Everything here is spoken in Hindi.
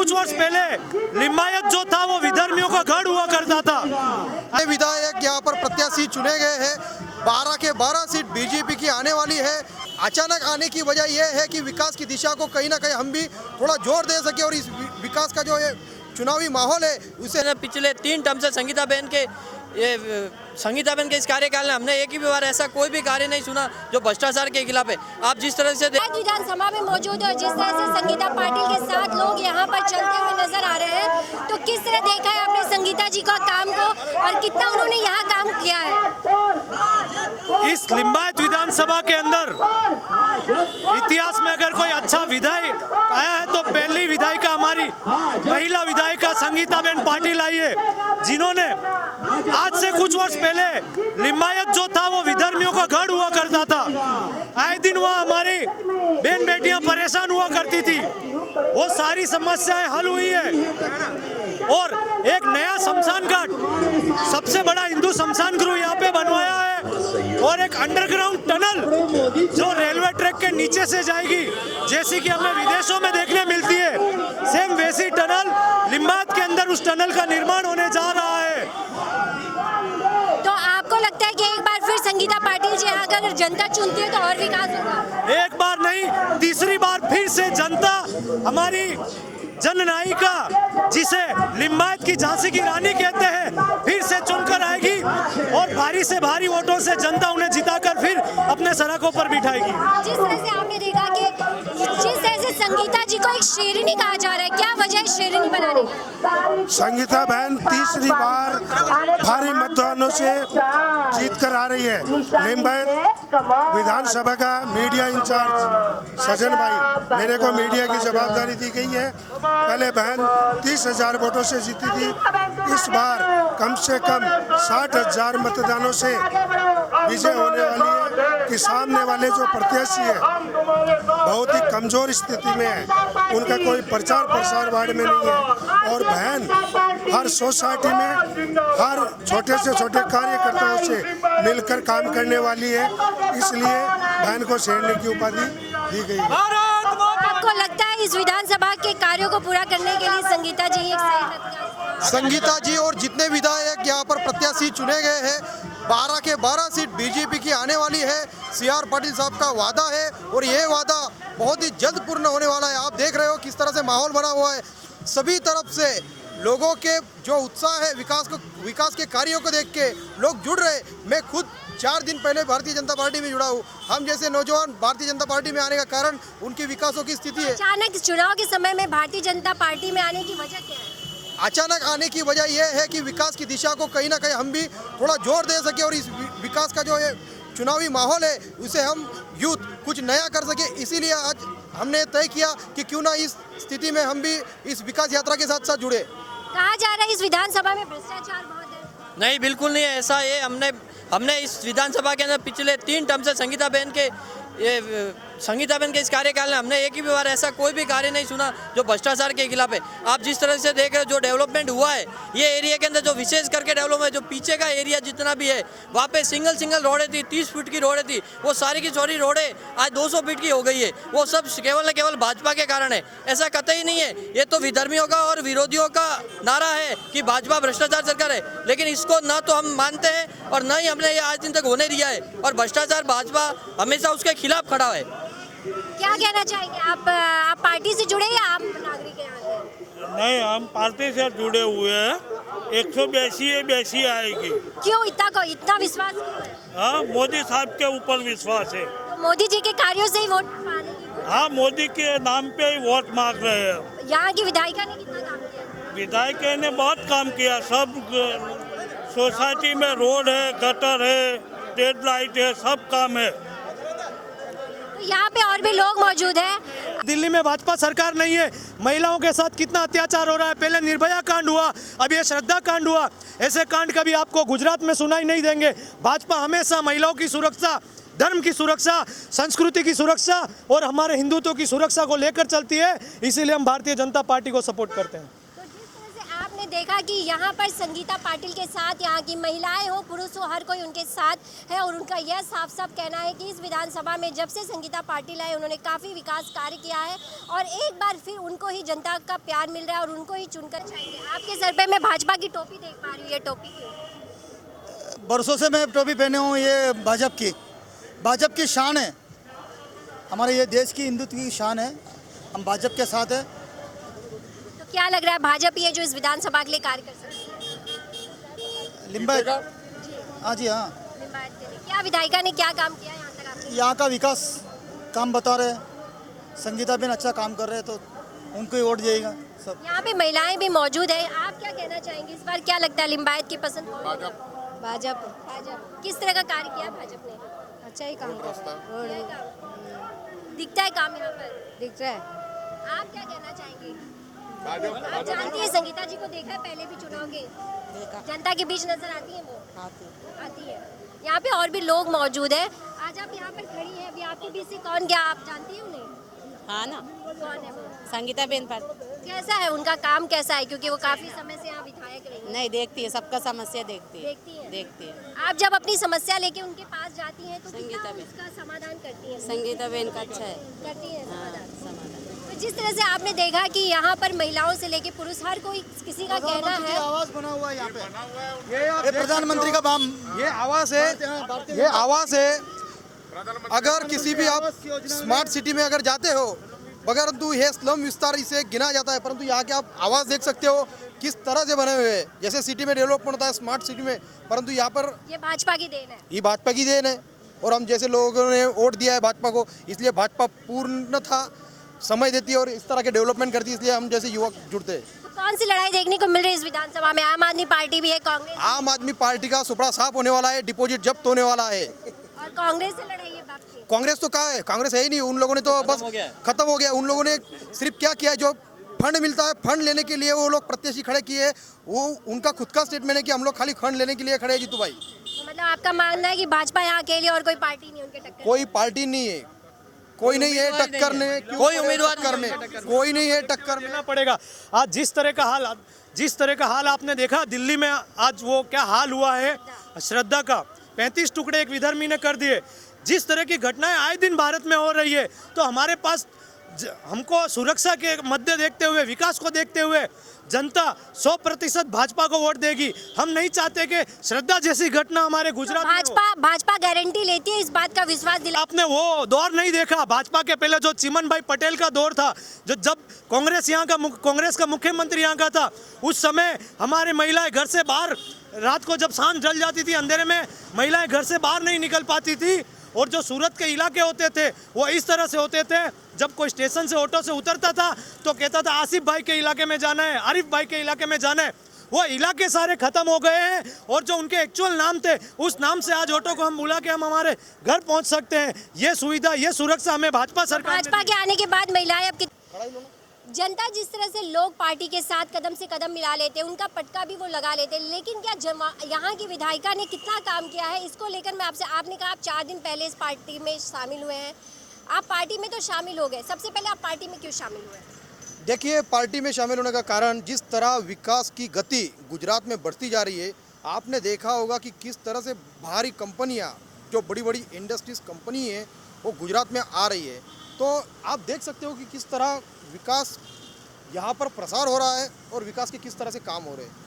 कुछ वर्ष पहले लिंबायत जो था वो विधर्मियों का गढ़ हुआ करता था। विधायक यहाँ पर प्रत्याशी चुने गए हैं। 12 के 12 सीट बीजेपी की आने वाली है। अचानक आने की वजह यह है कि विकास की दिशा को कहीं ना कहीं हम भी थोड़ा जोर दे सके और इस विकास का जो है चुनावी माहौल है उसे पिछले 3 टर्म से संगीता बहन के इस कार्यकाल में हमने एक ही बार ऐसा कोई भी कार्य नहीं सुना जो भ्रष्टाचार के खिलाफ है। आप जिस तरह से विधानसभा में मौजूद है और जिस तरह से संगीता पाटिल के साथ लोग यहाँ पर चलते हुए नजर आ रहे हैं, तो किस तरह देखा है आपने संगीता जी का काम को और कितना उन्होंने यहाँ काम किया है? इस लिंबायत विधानसभा के अंदर इतिहास में अगर कोई अच्छा विधायक आया है तो पहली विधायिका हमारी महिला विधायिका संगीता बहन पाटिल आई है, जिन्होंने आज से कुछ वर्ष पहले लिंबायत जो था वो विधर्मियों का गढ़ हुआ करता था। आए दिन वहाँ हमारी बहन बेटियां परेशान हुआ करती थी, वो सारी समस्याएं हल हुई है और एक नया शमशान घाट, सबसे बड़ा हिंदू शमशान गृह यहाँ पे बनवाया है और एक अंडरग्राउंड टनल जो रेलवे ट्रैक के नीचे से जाएगी, जैसी कि हमें विदेशों में देखने मिलती है, सेम वैसी टनल लिंबायत के अंदर उस टनल का निर्माण होने जा रहा है। तो आपको लगता है कि एक बार फिर संगीता पाटिल जी अगर जनता चुनती है तो और विकास होगा? एक बार नहीं, तीसरी बार फिर से जनता हमारी जननायिका, जिसे लिंबायत की झांसी की रानी कहते हैं, फिर से चुनकर आएगी और भारी से भारी वोटों से जनता उन्हें जिताकर फिर अपने सड़कों पर बिठाएगी। जिस तरह से आपने देखा कि जिस तरह से संगीता जी को एक शेरनी कहा जा रहा है, क्या वजह है शेरनी बनाने की? संगीता बहन तीसरी बार भारी मतदानों से जीत कर आ रही है। लिंबायत विधानसभा का मीडिया इंचार्ज सजन भाई, मेरे को मीडिया की जवाबदारी दी गई है। पहले बहन 30,000 वोटों से जीती थी, इस बार कम से कम 60,000 मतदानों से विजय होने वाली है कि सामने वाले जो प्रत्याशी है बहुत ही कमजोर स्थिति में है, उनका कोई प्रचार प्रसार वार्ड में नहीं है और बहन हर सोसाइटी में हर छोटे से छोटे कार्यकर्ताओं से मिलकर काम करने वाली है, इसलिए बहन को शेरनी की उपाधि दी गई है। आपको लगता है इस विधानसभा के कार्यों को पूरा करने के लिए संगीता जी एक सही हथियार? संगीता जी और जितने विधायक यहाँ पर प्रत्याशी चुने गए हैं, 12 के 12 सीट बीजेपी की आने वाली है। CR पाटिल साहब का वादा है और ये वादा बहुत ही जल्द पूर्ण होने वाला है। आप देख रहे हो किस तरह से माहौल बना हुआ है, सभी तरफ से लोगों के जो उत्साह है विकास के कार्यों को देख के लोग जुड़ रहे। मैं खुद 4 दिन पहले भारतीय जनता पार्टी में जुड़ा हूँ। हम जैसे नौजवान भारतीय जनता पार्टी में आने का कारण उनकी विकासों की स्थिति है। अचानक चुनाव के समय में भारतीय जनता पार्टी में आने की वजह क्या है? अचानक आने की वजह यह है कि विकास की दिशा को कहीं ना कहीं हम भी थोड़ा जोर दे सके और इस विकास का जो है चुनावी माहौल है उसे हम यूथ कुछ नया कर सके। इसीलिए आज हमने तय किया कि क्यों ना इस स्थिति में हम भी इस विकास यात्रा के साथ साथ जुड़े। कहा जा रहा है इस विधानसभा में भ्रष्टाचार बहुत है। नहीं, बिल्कुल नहीं है ऐसा। ये हमने इस विधानसभा के अंदर पिछले 3 टर्म से संगीता बहन के इस कार्यकाल में हमने एक ही बार ऐसा कोई भी कार्य नहीं सुना जो भ्रष्टाचार के खिलाफ है। आप जिस तरह से देख रहे हो जो डेवलपमेंट हुआ है ये एरिया के अंदर, जो विशेष करके डेवलपमेंट, जो पीछे का एरिया जितना भी है वहाँ पे सिंगल रोडें थी, 30 फीट की रोडें थी, वो सारी की सारी रोडें आज 200 फीट की हो गई है। वो सब केवल भाजपा के कारण है, ऐसा कतई नहीं है। ये तो विधर्मियों का और विरोधियों का नारा है कि भाजपा भ्रष्टाचार सरकार है, लेकिन इसको ना तो हम मानते हैं और न ही हमने ये आज दिन तक होने दिया है और भ्रष्टाचार भाजपा हमेशा उसके खिलाफ खड़ा है। क्या कहना चाहेंगे आप पार्टी से जुड़े या आप नागरिक हैं? नहीं, हम पार्टी से जुड़े हुए हैं। 182 आएगी। क्यों इतना विश्वास क्यों है? हाँ, मोदी साहब के ऊपर विश्वास है। तो मोदी जी के कार्यों से ही वोट पाने की? हाँ, मोदी के नाम पे ही वोट मांग रहे हैं। यहाँ की विधायिका ने कितना काम किया? विधायक ने बहुत काम किया। सब सोसाइटी में रोड है, गटर है, स्ट्रीट लाइट है, सब काम है। यहाँ पे और भी लोग मौजूद हैं। दिल्ली में भाजपा सरकार नहीं है, महिलाओं के साथ कितना अत्याचार हो रहा है। पहले निर्भया कांड हुआ, अब ये श्रद्धा कांड हुआ। ऐसे कांड कभी आपको गुजरात में सुनाई नहीं देंगे। भाजपा हमेशा महिलाओं की सुरक्षा, धर्म की सुरक्षा, संस्कृति की सुरक्षा और हमारे हिंदुत्व की सुरक्षा को लेकर चलती है। इसीलिए हम भारतीय जनता पार्टी को सपोर्ट करते हैं। तो जिस तरह से आपने आपने देखा कि यहाँ पर संगीता पाटिल के साथ यहाँ की महिलाएं हो पुरुष हो हर कोई उनके साथ है और उनका यह साफ साफ कहना है कि इस विधानसभा में जब से संगीता पाटिल आए उन्होंने काफ़ी विकास कार्य किया है और एक बार फिर उनको ही जनता का प्यार मिल रहा है और उनको ही चुनकर चाहिए। आपके सर पे मैं भाजपा की टोपी देख पा रही हूँ, ये टोपी क्यों? बरसों से मैं टोपी पहने हूँ, ये भाजपा की शान है, हमारे ये देश की हिंदुत्व की शान है, हम भाजपा के साथ है। तो क्या लग रहा है भाजपा ये जो इस विधानसभा के लिए कार्य कर सकती है? लिम्बायत, हाँ जी हाँ, लिम्बायत के लिए क्या विधायिका ने क्या काम किया यहाँ तक आपने? यहाँ का विकास काम बता रहे हैं, संगीता बेन अच्छा काम कर रहे हैं तो उनको ही वोट जाएगा सब। यहाँ पे महिलाएं भी मौजूद है, आप क्या कहना चाहेंगे इस बार क्या लगता है लिम्बायत की पसंद? भाजपा। किस तरह का कार्य किया भाजपा ने? अच्छा ही काम कर किया है काम? दिखता है काम यहाँ पर? दिख रहा है। आप क्या कहना चाहेंगे? आप जानती है संगीता जी को देखा है पहले भी चुनाव के? जनता के बीच नजर आती है वो? आती है। यहाँ पे और भी लोग मौजूद है, आज आप यहाँ पर खड़ी है, अभी आपके बीच से कौन गया आप जानती है उन्हें? हाँ ना, कौन है वो? संगीता बेन पर कैसा है उनका काम, कैसा है? क्योंकि वो काफी समय से यहाँ विधायक रही है। नहीं देखती है, सबका समस्या देखती है। देखती है। आप जब अपनी समस्या लेके उनके पास जाती हैं तो संगीता कितना बेन। उसका समाधान करती है? संगीता बेन का अच्छा है। करती है हाँ, समाधान। समाधान। तो जिस तरह से आपने देखा कि यहाँ पर महिलाओं से लेके पुरुष हर कोई किसी का कहना है, आवाज बना हुआ है यहाँ पे, ये प्रधानमंत्री का बाम, ये आवाज़ है अगर किसी भी आप स्मार्ट सिटी में अगर जाते हो, परंतु ये स्लम विस्तार इसे गिना जाता है, परंतु यहाँ के आप आवाज़ देख सकते हो किस तरह से बने हुए हैं। जैसे सिटी में डेवलपमेंट होता है स्मार्ट सिटी में, परंतु यहाँ पर ये भाजपा की देन है। ये भाजपा की देन है और हम जैसे लोगों ने वोट दिया है भाजपा को, इसलिए भाजपा पूर्ण था समय देती है और इस तरह के डेवलपमेंट करती है, इसलिए हम जैसे युवक जुड़ते हैं। तो कौन सी लड़ाई देखने को मिल रही है इस विधानसभा में? आम आदमी पार्टी भी है, कांग्रेस आम आदमी पार्टी का सुपड़ा साफ होने वाला है, डिपॉजिट जब्त होने वाला है। और कांग्रेस से लड़ाई है बाप की। कांग्रेस तो कहाँ है? कांग्रेस है ही नहीं, उन लोगों ने तो बस खत्म हो गया। उन लोगों ने सिर्फ क्या किया है, जो फंड मिलता है फंड लेने के लिए वो लोग प्रत्याशी खड़े किए, वो उनका खुद का स्टेटमेंट है कि हम लोग खाली फंड लेने के लिए खड़े हैं। जीतू भाई, तो मतलब आपका मानना है कि भाजपा यहाँ अकेले और कोई पार्टी नहीं उनके टक्कर? कोई पार्टी नहीं है, कोई नहीं है टक्कर में, कोई उम्मीदवार टक्कर में, कोई नहीं है टक्कर में। देना पड़ेगा। आज जिस तरह का हाल आपने देखा दिल्ली में, आज वो क्या हाल हुआ है श्रद्धा का, 35 टुकड़े एक विधर्मी ने कर दिए। जिस तरह की घटनाएं आए दिन भारत में हो रही है, तो हमारे पास हमको सुरक्षा के मध्य देखते हुए, विकास को देखते हुए जनता 100% भाजपा को वोट देगी। हम नहीं चाहते कि श्रद्धा जैसी घटना हमारे गुजरात में हो। भाजपा गारंटी लेती है, इस बात का विश्वास दिला। आपने वो दौर नहीं देखा भाजपा के पहले जो चिमन भाई पटेल का दौर था, जब कांग्रेस का मुख्यमंत्री यहाँ का था, उस समय हमारे महिलाएं घर से बाहर, रात को जब सांझ ढल जाती थी अंधेरे में, महिलाएं घर से बाहर नहीं निकल पाती थी। और जो सूरत के इलाके होते थे वो इस तरह से होते थे, जब कोई स्टेशन से ऑटो से उतरता था तो कहता था आसिफ भाई के इलाके में जाना है, आरिफ भाई के इलाके में जाना है। वो इलाके सारे खत्म हो गए हैं और जो उनके एक्चुअल नाम थे, उस नाम से आज ऑटो को हम बुला के हम हमारे घर पहुंच सकते हैं। ये सुविधा, ये सुरक्षा हमें भाजपा सरकार, भाजपा के आने के बाद महिलाएं अब जनता जिस तरह से लोग पार्टी के साथ कदम से कदम मिला लेते हैं, उनका पटका भी वो लगा लेते हैं, लेकिन क्या यहाँ की विधायिका ने कितना काम किया है, इसको लेकर मैं आपने कहा आप 4 दिन पहले इस पार्टी में शामिल हुए हैं, आप पार्टी में तो शामिल हो गए, सबसे पहले आप पार्टी में क्यों शामिल हुए? देखिए, पार्टी में शामिल होने का कारण जिस तरह विकास की गति गुजरात में बढ़ती जा रही है, आपने देखा होगा कि किस तरह से बाहरी कंपनियां, जो बड़ी बड़ी इंडस्ट्रीज कंपनी है, वो गुजरात में आ रही है। तो आप देख सकते हो कि किस तरह विकास यहाँ पर प्रसार हो रहा है और विकास के किस तरह से काम हो रहे हैं।